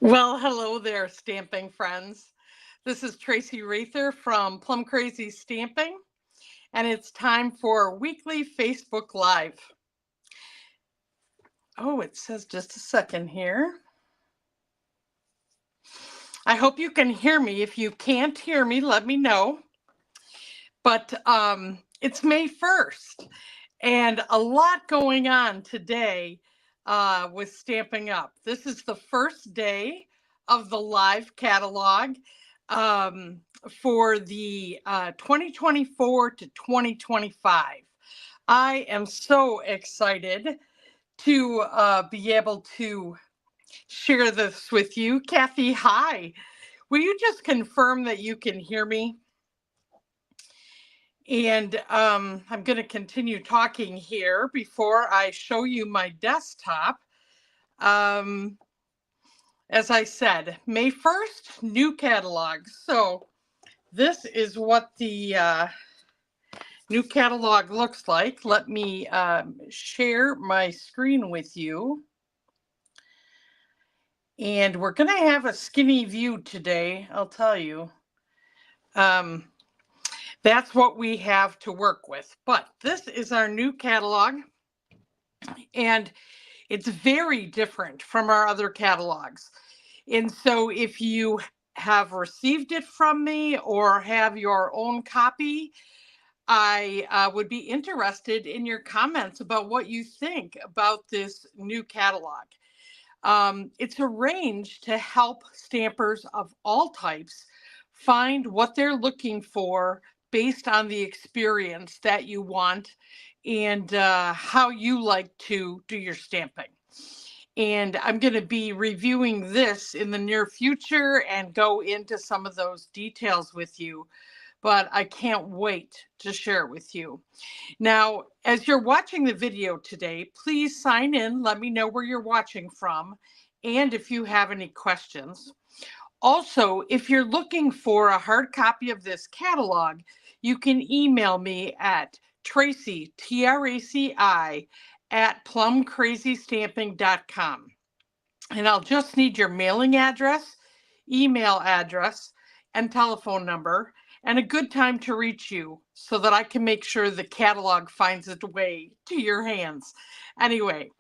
Well, hello there, stamping friends. This is Tracy Rather from Plum Crazy Stamping, and it's time for weekly Facebook Live. Oh, it says just a second here. I hope you can hear me. If you can't hear me, let me know. But it's May 1st, and a lot going on today with Stamping Up. This is the first day of the live catalog um, for the 2024 to 2025. I am so excited to be able to share this with you. Kathy, hi. Will you just confirm that you can hear me? And I'm going to continue talking here before I show you my desktop. Um, as I said, May 1st, new catalog. So this is what the new catalog looks like. Let me share my screen with you. And we're going to have a skinny view today, I'll tell you. That's what we have to work with. But this is our new catalog, and it's very different from our other catalogs. And so if you have received it from me or have your own copy, I would be interested in your comments about what you think about this new catalog. It's arranged to help stampers of all types find what they're looking for based on the experience that you want and how you like to do your stamping. And I'm going to be reviewing this in the near future and go into some of those details with you, but I can't wait to share it with you. Now, as you're watching the video today, please sign in, let me know where you're watching from, and if you have any questions. Also, if you're looking for a hard copy of this catalog, you can email me at Tracy, Traci, at plumcrazystamping.com. And I'll just need your mailing address, email address, and telephone number, and a good time to reach you so that I can make sure the catalog finds its way to your hands. Anyway,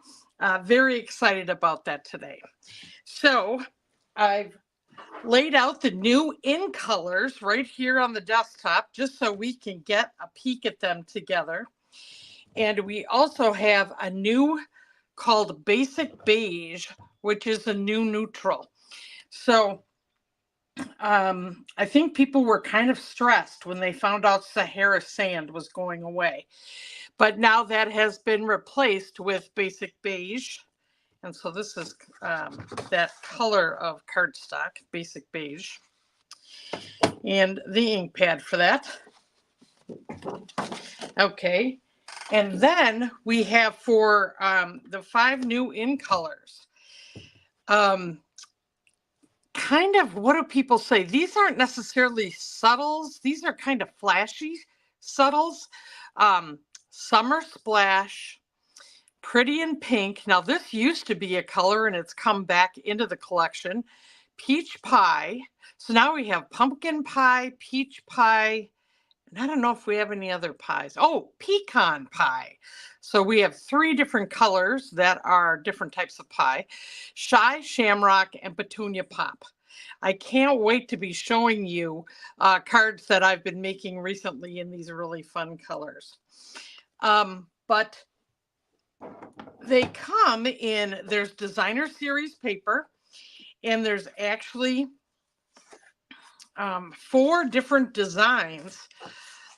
very excited about that today. So I've laid out the new in colors right here on the desktop just so we can get a peek at them together. And we also have a new called Basic Beige, which is a new neutral. So I think people were kind of stressed when they found out Sahara Sand was going away. But now that has been replaced with Basic Beige. And so this is that color of cardstock, Basic Beige. And the ink pad for that. Okay. And then we have for the 5 new in colors. Kind of, what do people say? These aren't necessarily subtles. These are kind of flashy subtles. Summer Splash, Pretty in Pink. Now, this used to be a color and it's come back into the collection. Peach Pie. So now we have Pumpkin Pie, Peach Pie, and I don't know if we have any other pies. Oh, Pecan Pie. So we have 3 different colors that are different types of pie. Shy Shamrock and Petunia Pop. I can't wait to be showing you cards that I've been making recently in these really fun colors. But they come in, there's designer series paper, and there's actually 4 different designs,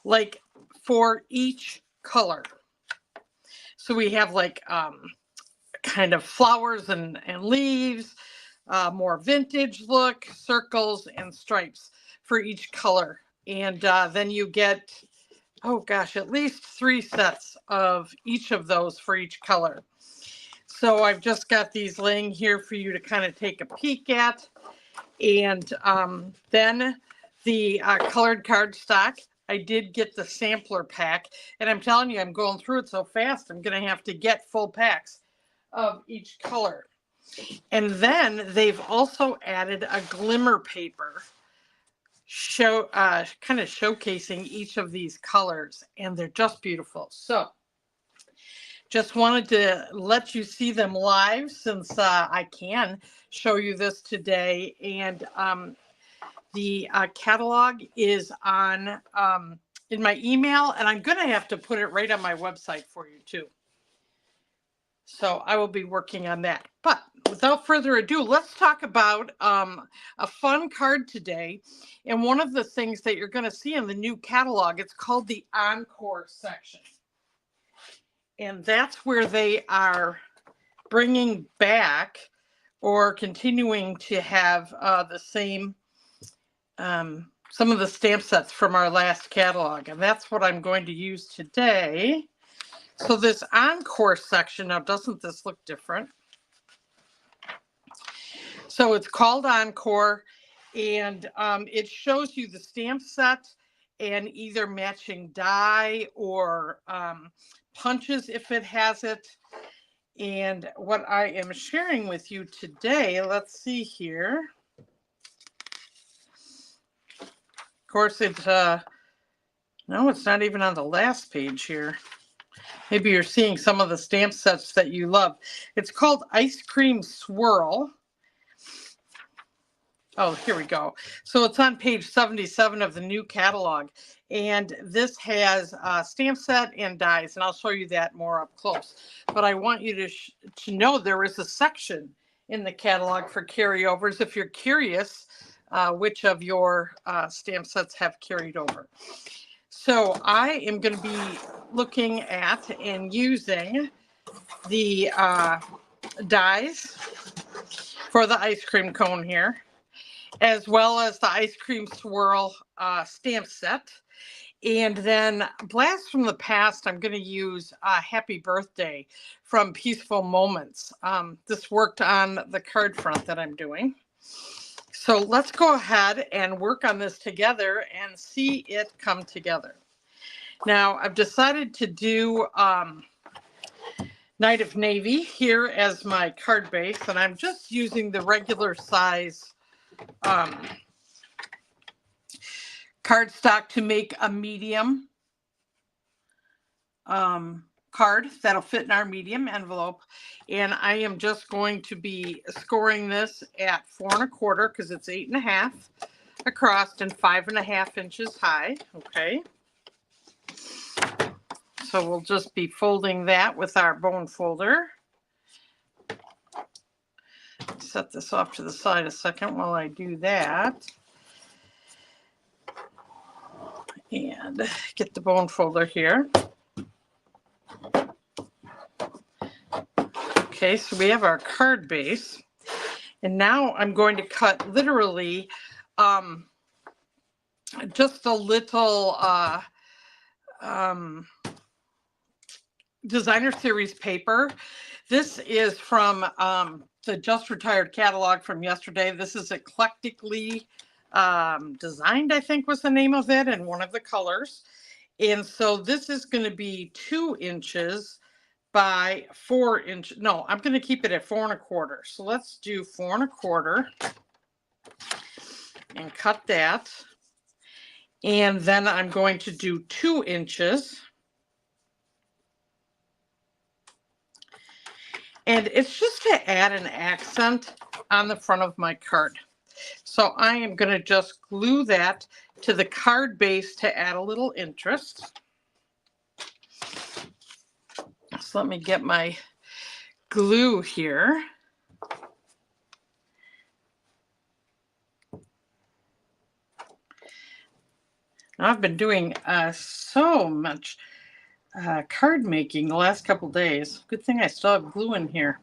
like for each color. So we have like kind of flowers and leaves, more vintage look, circles and stripes for each color. And then you get, oh gosh, at least 3 sets of each of those for each color. So I've just got these laying here for you to kind of take a peek at. And then the colored cardstock. I did get the sampler pack, and I'm telling you, I'm going through it so fast, I'm going to have to get full packs of each color. And then they've also added a glimmer paper kind of showcasing each of these colors, and they're just beautiful. So just wanted to let you see them live since I can show you this today. And the catalog is on in my email, and I'm going to have to put it right on my website for you too. So I will be working on that. But without further ado, let's talk about a fun card today. And one of the things that you're going to see in the new catalog, it's called the Encore section. And that's where they are bringing back or continuing to have the same, some of the stamp sets from our last catalog. And that's what I'm going to use today. So this Encore section, now doesn't this look different? So it's called Encore, and it shows you the stamp set and either matching die or punches if it has it. And what I am sharing with you today, let's see here. Of course, it's, no, it's not even on the last page here. Maybe you're seeing some of the stamp sets that you love. It's called Ice Cream Swirl. Oh, here we go. So it's on page 77 of the new catalog. And this has a stamp set and dies, and I'll show you that more up close. But I want you to know there is a section in the catalog for carryovers if you're curious which of your stamp sets have carried over. So I am going to be looking at and using the dies for the ice cream cone here, as well as the Ice Cream Swirl stamp set. And then Blast from the Past, I'm going to use Happy Birthday from Peaceful Moments. This worked on the card front that I'm doing. So let's go ahead and work on this together and see it come together. Now, I've decided to do Night of Navy here as my card base, and I'm just using the regular size cardstock to make a medium card that'll fit in our medium envelope. And I am just going to be scoring this at 4 1/4 because it's 8 1/2 across and 5 1/2 inches high. Okay. So we'll just be folding that with our bone folder. Set this off to the side a second while I do that. And get the bone folder here. Okay, so we have our card base. And now I'm going to cut literally just a little designer series paper. This is from the Just Retired catalog from yesterday. This is eclectically designed, I think was the name of it, and one of the colors. And so this is going to be 2 inches by 4 inches. No, I'm going to keep it at 4 1/4. So let's do 4 1/4 and cut that. And then I'm going to do 2 inches. And it's just to add an accent on the front of my card. So I am going to just glue that to the card base to add a little interest. So let me get my glue here. Now I've been doing so much card making the last couple days. Good thing I still have glue in here.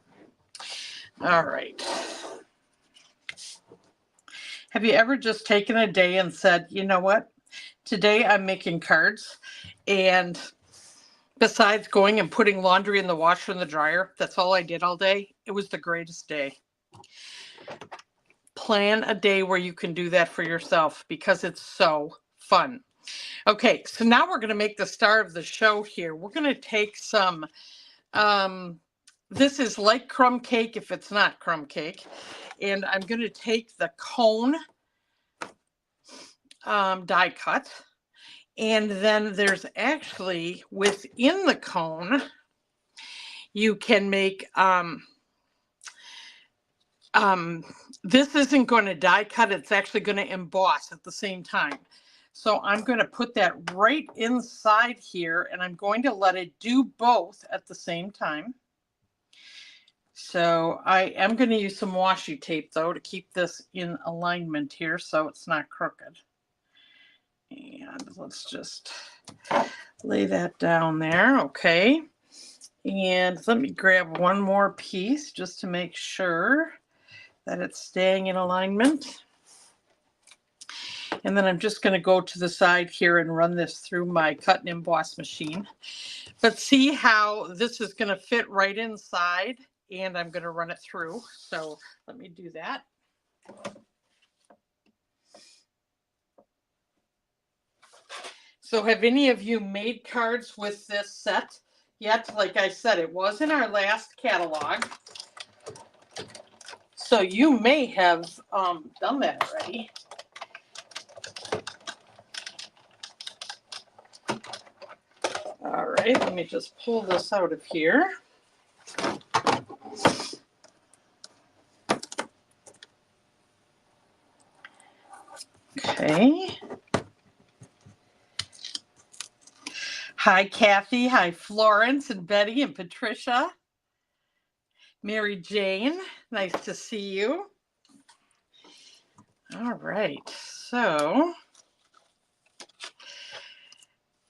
All right. Have you ever just taken a day and said, you know what? Today I'm making cards, and besides going and putting laundry in the washer and the dryer, that's all I did all day. It was the greatest day. Plan a day where you can do that for yourself because it's so fun. Okay, so now we're going to make the star of the show here. We're going to take some This is like crumb cake if it's not crumb cake. And I'm going to take the cone die cut. And then there's actually within the cone, you can make, this isn't going to die cut. It's actually going to emboss at the same time. So I'm going to put that right inside here and I'm going to let it do both at the same time. So I am going to use some washi tape though to keep this in alignment here so it's not crooked. And let's just lay that down there. Okay. And let me grab one more piece just to make sure that it's staying in alignment. And then I'm just going to go to the side here and run this through my cut and emboss machine. But see how this is going to fit right inside and I'm going to run it through. So let me do that. So have any of you made cards with this set yet? Like I said, it was in our last catalog. So you may have done that already. All right, let me just pull this out of here. Okay. Hi, Kathy. Hi, Florence and Betty and Patricia. Mary Jane, nice to see you. All right, so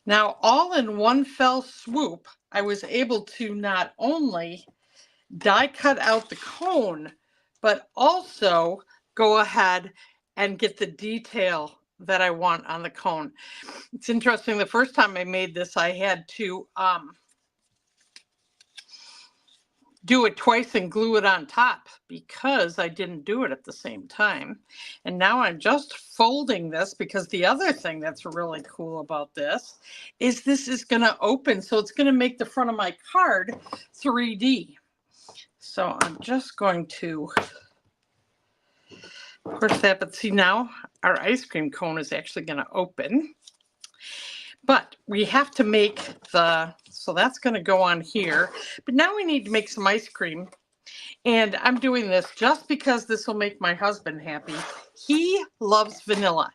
now all in one fell swoop, I was able to not only die cut out the cone, but also go ahead and get the detail that I want on the cone. It's interesting, the first time I made this, I had to do it twice and glue it on top because I didn't do it at the same time. And now I'm just folding this because the other thing that's really cool about this is going to open. So it's going to make the front of my card 3D. So I'm just going to, of course, that, but see now our ice cream cone is actually going to open. But we have to make so that's going to go on here. But now we need to make some ice cream. And I'm doing this just because this will make my husband happy. He loves vanilla.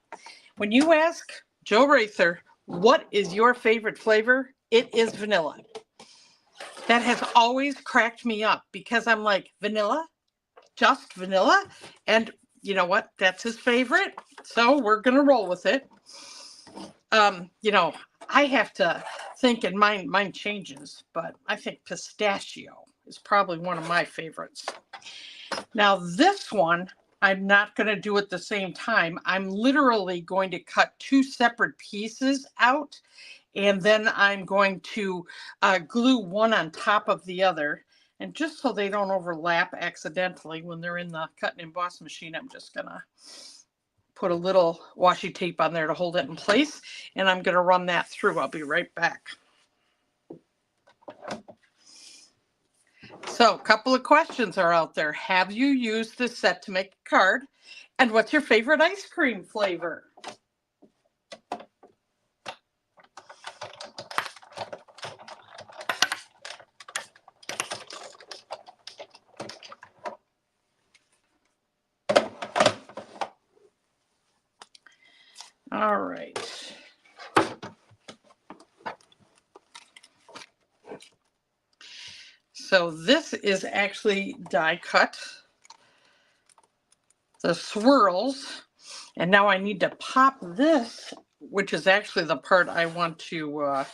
When you ask Joe Rather, what is your favorite flavor? It is vanilla. That has always cracked me up because I'm like, vanilla? Just vanilla? And you know what? That's his favorite. So we're going to roll with it. You know, I have to think, and mine changes, but I think pistachio is probably one of my favorites. Now this one, I'm not going to do at the same time. I'm literally going to cut two separate pieces out, and then I'm going to glue one on top of the other. And just so they don't overlap accidentally when they're in the cut and emboss machine, I'm just going to put a little washi tape on there to hold it in place, and I'm going to run that through. I'll be right back. So a couple of questions are out there. Have you used this set to make a card? And what's your favorite ice cream flavor? All right. So this is actually die cut, the swirls, and now I need to pop this, which is actually the part I want to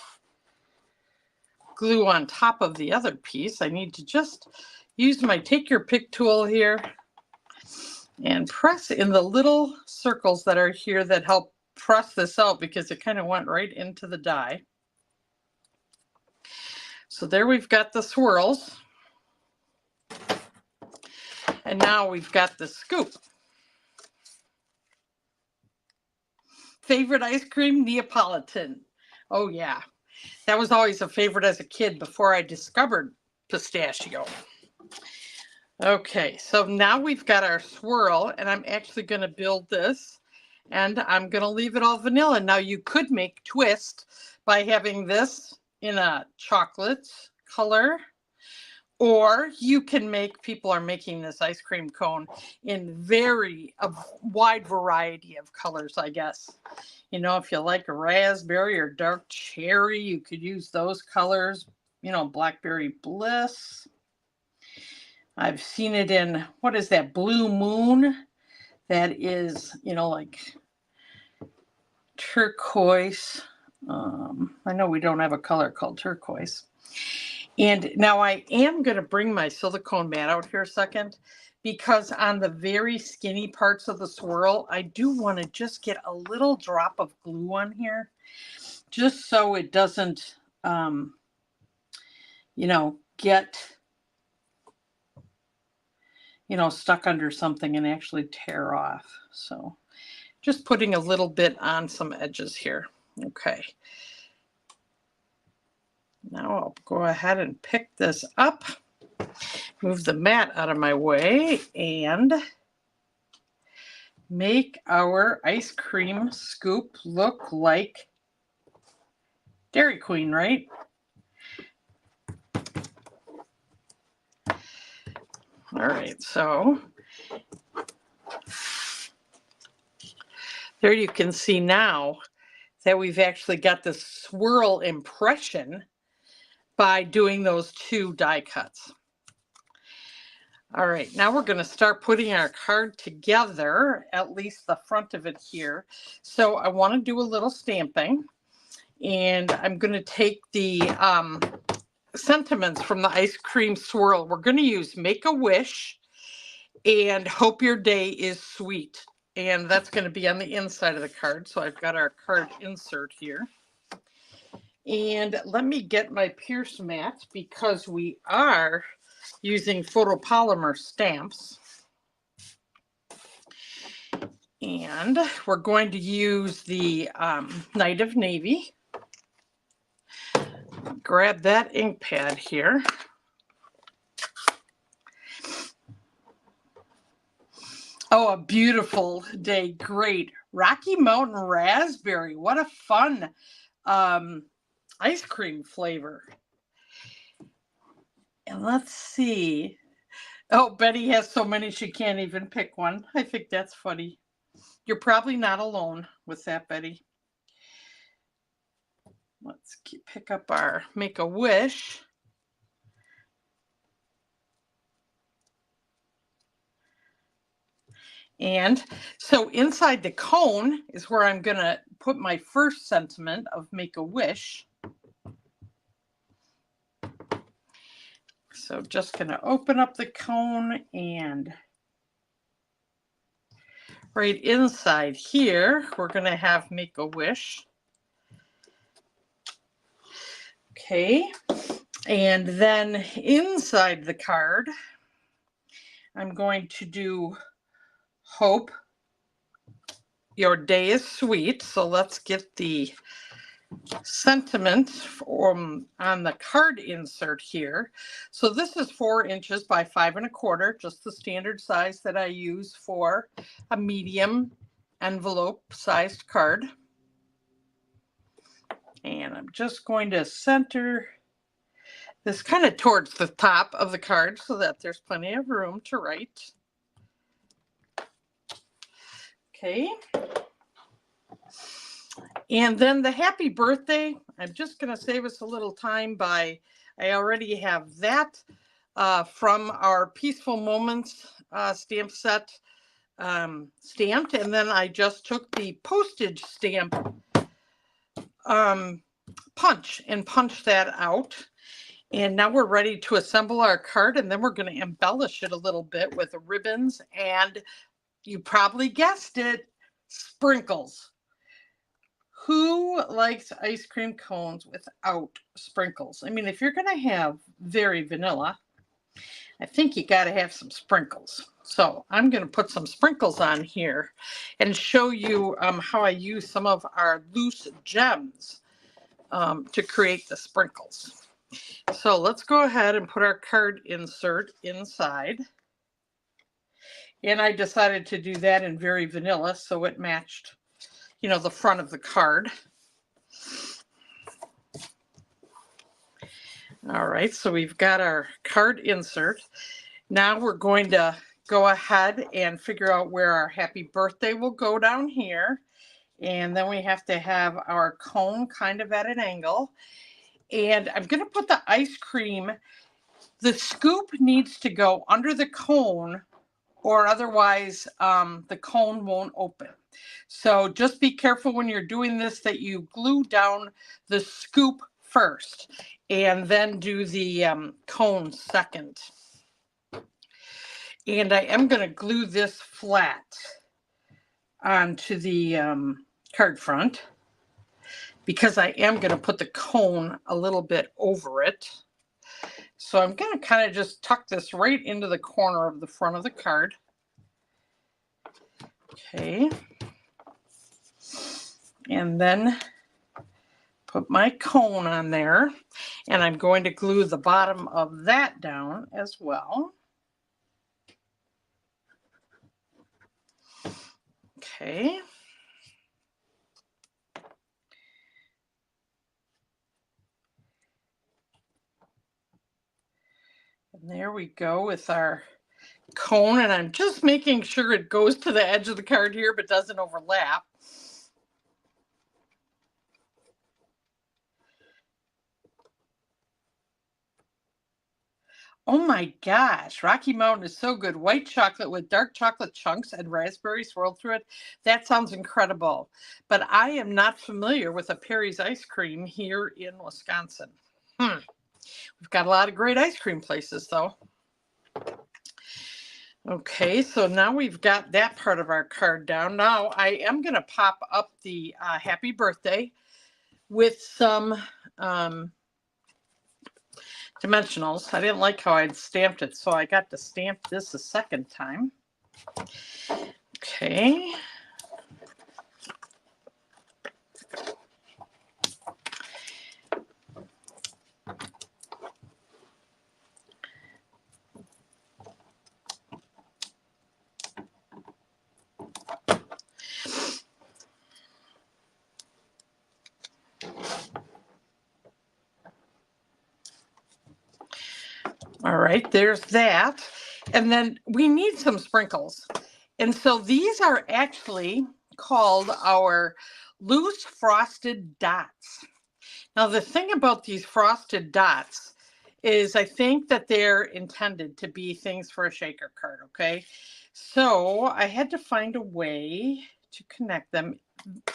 glue on top of the other piece. I need to just use my take your pick tool here and press in the little circles that are here that help press this out because it kind of went right into the die. So there we've got the swirls. And now we've got the scoop. Favorite ice cream? Neapolitan. Oh yeah. That was always a favorite as a kid before I discovered pistachio. Okay, so now we've got our swirl, and I'm actually going to build this, and I'm going to leave it all vanilla. Now you could make twist by having this in a chocolate color, or you can make, people are making this ice cream cone in a wide variety of colors, I guess. You know, if you like a raspberry or dark cherry, you could use those colors. You know, blackberry bliss. I've seen it in, what is that, blue moon? That is, you know, like turquoise. I know we don't have a color called turquoise. And now I am going to bring my silicone mat out here a second, because on the very skinny parts of the swirl, I do want to just get a little drop of glue on here, just so it doesn't, you know, get, you know, stuck under something and actually tear off. So just putting a little bit on some edges here. Okay. Now I'll go ahead and pick this up, move the mat out of my way, and make our ice cream scoop look like Dairy Queen, right? All right, so there you can see now that we've actually got the swirl impression by doing those 2 die cuts. All right, now we're going to start putting our card together, at least the front of it here. So I want to do a little stamping, and I'm going to take the sentiments from the ice cream swirl. We're going to use Make a Wish and Hope Your Day is Sweet. And that's going to be on the inside of the card. So I've got our card insert here. And let me get my Pierce mat, because we are using photopolymer stamps. And we're going to use the Night of Navy. Grab that ink pad here. Oh, a beautiful day. Great. Rocky Mountain Raspberry. What a fun ice cream flavor. And let's see. Oh, Betty has so many she can't even pick one. I think that's funny. You're probably not alone with that, Betty. Let's pick up our Make a Wish. And so inside the cone is where I'm going to put my first sentiment of Make a Wish. So just going to open up the cone, and right inside here, we're going to have Make a Wish. Okay. And then inside the card, I'm going to do Hope Your Day is Sweet. So let's get the sentiment on the card insert here. So this is 4 inches by 5 1/4, just the standard size that I use for a medium envelope sized card. And I'm just going to center this kind of towards the top of the card so that there's plenty of room to write. Okay. And then the happy birthday, I'm just going to save us a little time by, I already have that from our Peaceful Moments stamp set stamped. And then I just took the postage stamp punch and punched that out. And now we're ready to assemble our card, and then we're going to embellish it a little bit with ribbons and, you probably guessed it, sprinkles. Who likes ice cream cones without sprinkles? I mean, if you're going to have very vanilla, I think you got to have some sprinkles. So I'm going to put some sprinkles on here and show you how I use some of our loose gems to create the sprinkles. So let's go ahead and put our card insert inside. And I decided to do that in very vanilla so it matched, you know, the front of the card. All right, so we've got our card insert. Now we're going to go ahead and figure out where our happy birthday will go down here. And then we have to have our cone kind of at an angle. And I'm going to put the ice cream, the scoop needs to go under the cone or otherwise the cone won't open. So just be careful when you're doing this that you glue down the scoop first and then do the cone second. And I am going to glue this flat onto the card front because I am going to put the cone a little bit over it. So I'm going to kind of just tuck this right into the corner of the front of the card. Okay. And then put my cone on there. And I'm going to glue the bottom of that down as well. Okay. And there we go with our cone, and I'm just making sure it goes to the edge of the card here but doesn't overlap. Oh my gosh, Rocky Mountain is so good. White chocolate with dark chocolate chunks and raspberry swirled through it. That sounds incredible. But I am not familiar with a Perry's ice cream here in Wisconsin. We've got a lot of great ice cream places though. Okay, so now we've got that part of our card down. Now I am going to pop up the happy birthday with some dimensionals. I didn't like how I'd stamped it, so I got to stamp this a second time. Okay. All right, there's that. And then we need some sprinkles. And so these are actually called our loose frosted dots. Now, the thing about these frosted dots is I think that they're intended to be things for a shaker card, okay? So I had to find a way to connect them.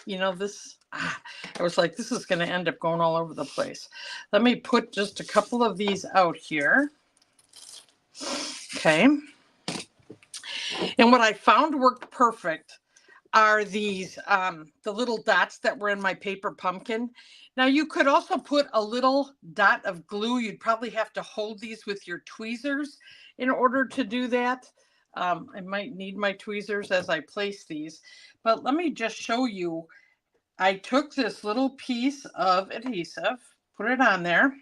You know, I was like, this is going to end up going all over the place. Let me put just a couple of these out here. Okay. And what I found worked perfect are these, the little dots that were in my paper pumpkin. Now you could also put a little dot of glue. You'd probably have to hold these with your tweezers in order to do that. I might need my tweezers as I place these, but let me just show you. I took this little piece of adhesive, put it on there,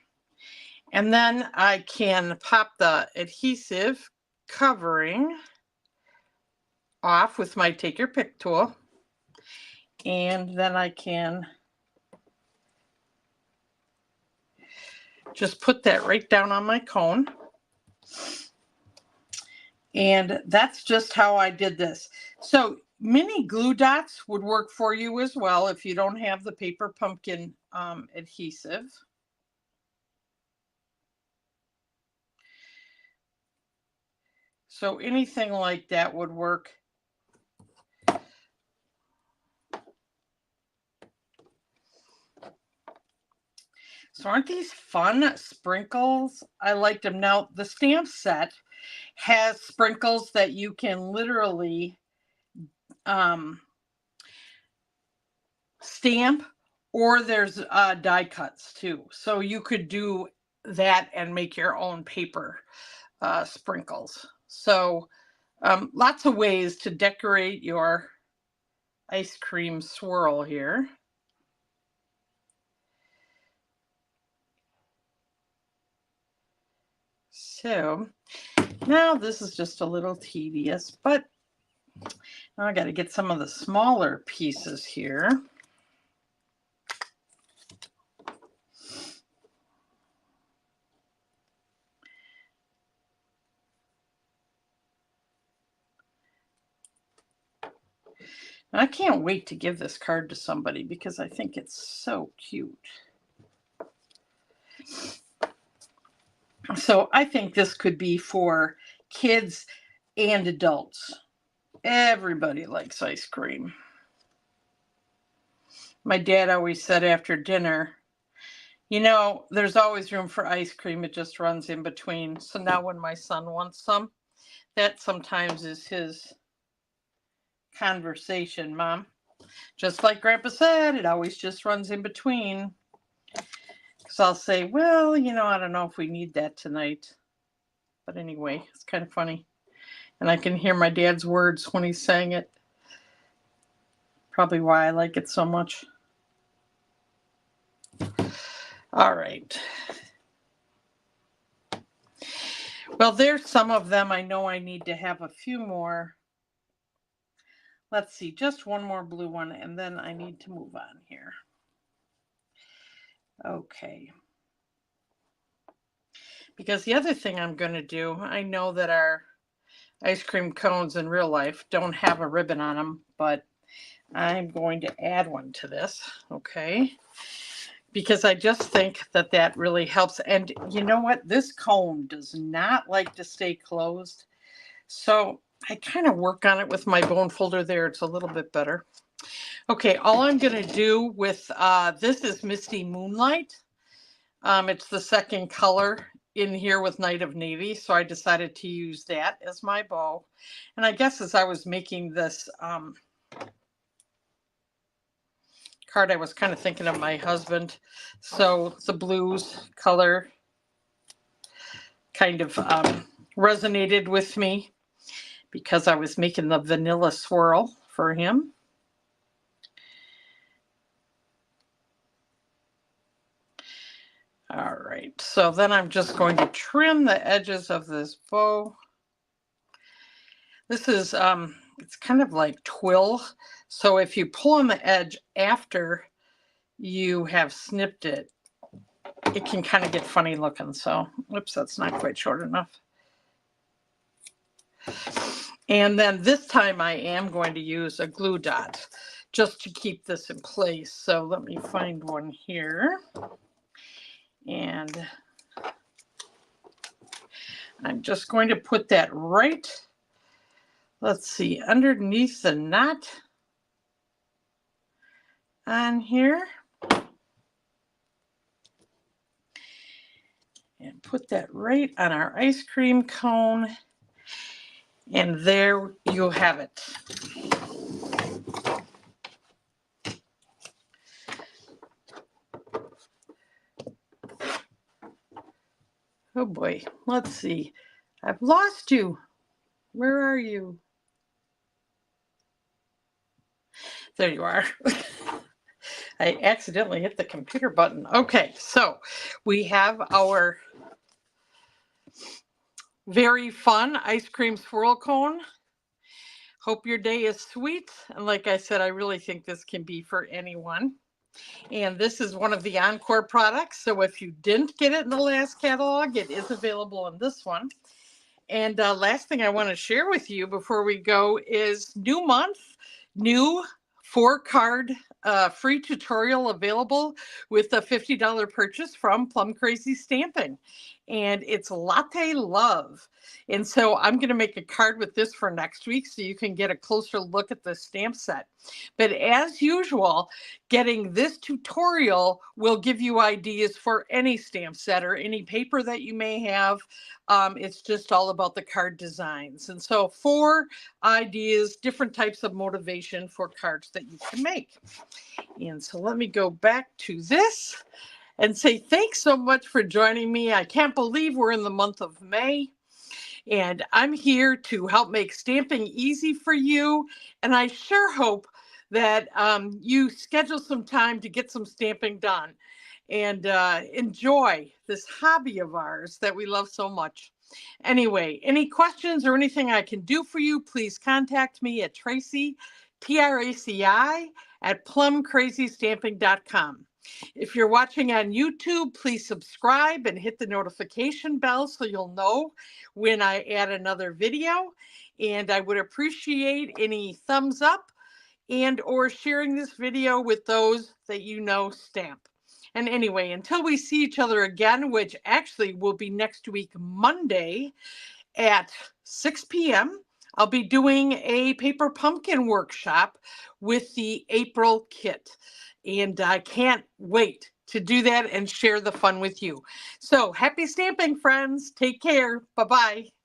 and then I can pop the adhesive covering off with my take your pick tool, and then I can just put that right down on my cone. And that's just how I did this. So mini glue dots would work for you as well if you don't have the paper pumpkin adhesive. So anything like that would work. So aren't these fun sprinkles? I liked them. Now the stamp set has sprinkles that you can literally stamp, or there's die cuts too. So you could do that and make your own paper sprinkles. So lots of ways to decorate your ice cream swirl here. So now this is just a little tedious, but now I got to get some of the smaller pieces here. I can't wait to give this card to somebody because I think it's so cute. So I think this could be for kids and adults. Everybody likes ice cream. My dad always said after dinner, you know, there's always room for ice cream. It just runs in between. So now when my son wants some, that sometimes is his conversation, Mom. Just like Grandpa said, it always just runs in between. Because I'll say, well, you know, I don't know if we need that tonight. But anyway, it's kind of funny. And I can hear my dad's words when he's saying it. Probably why I like it so much. All right. Well, there's some of them. I know I need to have a few more. Let's see, just one more blue one, and then I need to move on here. Okay. Because the other thing I'm going to do, I know that our ice cream cones in real life don't have a ribbon on them, but I'm going to add one to this, okay? Because I just think that that really helps. And you know what? This cone does not like to stay closed. So I kind of work on it with my bone folder there. It's a little bit better. Okay, all I'm going to do with this is Misty Moonlight. It's the second color in here with Night of Navy. So I decided to use that as my bow. And I guess as I was making this card, I was kind of thinking of my husband. So the blues color kind of resonated with me because I was making the vanilla swirl for him. All right, so then I'm just going to trim the edges of this bow. This is, it's kind of like twill. So if you pull on the edge after you have snipped it, it can kind of get funny looking. So, whoops, that's not quite short enough. And then this time I am going to use a glue dot just to keep this in place. So let me find one here. And I'm just going to put that right, let's see, underneath the knot on here. And put that right on our ice cream cone. And there you have it. Oh boy, let's see. I've lost you. Where are you? There you are. I accidentally hit the computer button. Okay, so we have our very fun ice cream swirl cone. Hope your day is sweet. And like I said, I really think this can be for anyone. And this is one of the Encore products. So if you didn't get it in the last catalog, it is available in this one. And last thing I want to share with you before we go is new month, new 4-card free tutorial available with a $50 purchase from Plum Crazy Stamping. And it's Latte Love. And so I'm going to make a card with this for next week so you can get a closer look at the stamp set. But as usual, getting this tutorial will give you ideas for any stamp set or any paper that you may have. It's just all about the card designs. And so 4 ideas, different types of motivation for cards that you can make. And so let me go back to this and say thanks so much for joining me. I can't believe we're in the month of May. And I'm here to help make stamping easy for you. And I sure hope that you schedule some time to get some stamping done and enjoy this hobby of ours that we love so much. Anyway, any questions or anything I can do for you, please contact me at Tracy, TRACI, at plumcrazystamping.com. If you're watching on YouTube, please subscribe and hit the notification bell so you'll know when I add another video. And I would appreciate any thumbs up and or sharing this video with those that you know stamp. And anyway, until we see each other again, which actually will be next week, Monday at 6 p.m., I'll be doing a paper pumpkin workshop with the April kit. And I can't wait to do that and share the fun with you. So happy stamping, friends. Take care. Bye-bye.